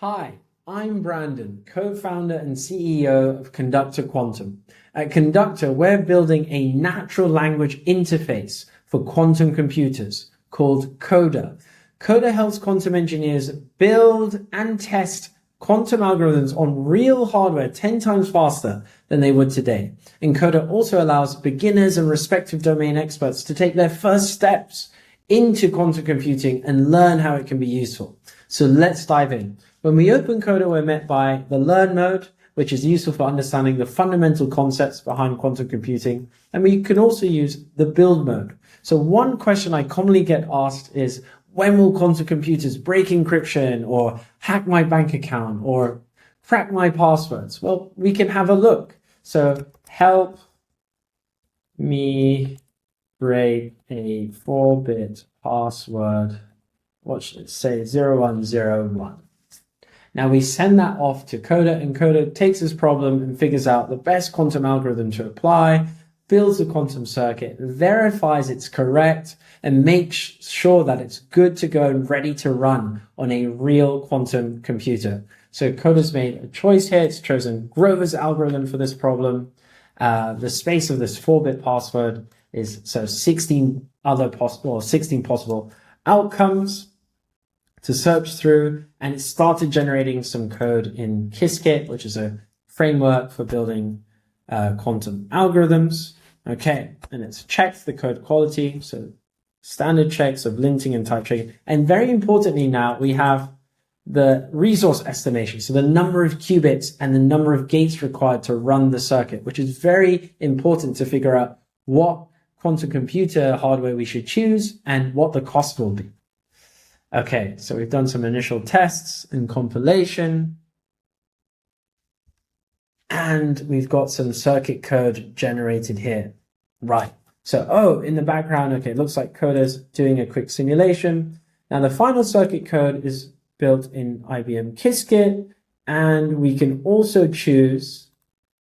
Hi, I'm Brandon, co-founder and CEO of Conductor Quantum. At Conductor, we're building a natural language interface for quantum computers called Coda. Coda helps quantum engineers build and test quantum algorithms on real hardware 10 times faster than they would today. And Coda also allows beginners and respective domain experts to take their first steps into quantum computing and learn how it can be useful. So let's dive in. When we open Coda, we're met by the Learn mode, which is useful for understanding the fundamental concepts behind quantum computing. And we can also use the Build mode. So one question I commonly get asked is, when will quantum computers break encryption or hack my bank account or crack my passwords? Well, we can have a look. So help me break a 4-bit password. What should it say? 0101. Now we send that off to Coda, and Coda takes this problem and figures out the best quantum algorithm to apply, builds a quantum circuit, verifies it's correct, and makes sure that it's good to go and ready to run on a real quantum computer. So Coda's made a choice here. It's chosen Grover's algorithm for this problem. The space of this 4-bit password is 16 possible outcomes to search through, and it started generating some code in Qiskit, which is a framework for building quantum algorithms. Okay, and it's checked the code quality, so standard checks of linting and type checking. And very importantly now, we have the resource estimation, so the number of qubits and the number of gates required to run the circuit, which is very important to figure out what quantum computer hardware we should choose and what the cost will be. Okay, so we've done some initial tests and compilation, and we've got some circuit code generated here. Right, so, in the background, okay, it looks like Coda's doing a quick simulation. Now the final circuit code is built in IBM Qiskit, and we can also choose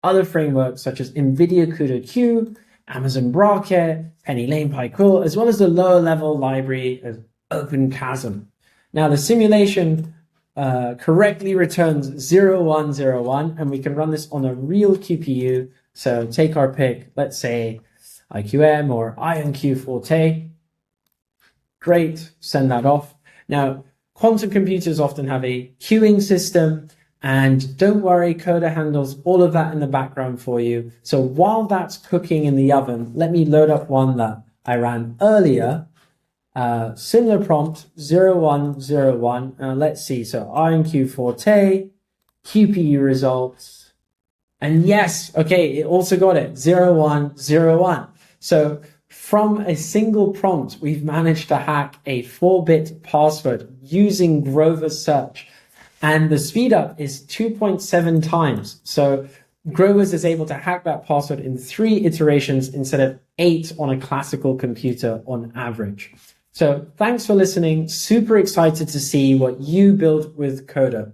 other frameworks such as NVIDIA CUDA-Q, Amazon Braket, Penny Lane PyQuil, as well as the lower level library of OpenQASM. Now the simulation correctly returns 0101, and we can run this on a real QPU. So take our pick, let's say IQM or IonQ Forte. Great, send that off. Now, quantum computers often have a queuing system, and don't worry, Coda handles all of that in the background for you. So while that's cooking in the oven, let me load up one that I ran earlier. Similar prompt, 0101. Let's see, so IonQ Forte, QPU results, and yes, okay, it also got it, 0101. So from a single prompt, we've managed to hack a 4-bit password using Grover's search. And the speed up is 2.7 times. So Grover's is able to hack that password in 3 iterations instead of 8 on a classical computer on average. So thanks for listening. Super excited to see what you build with Coda.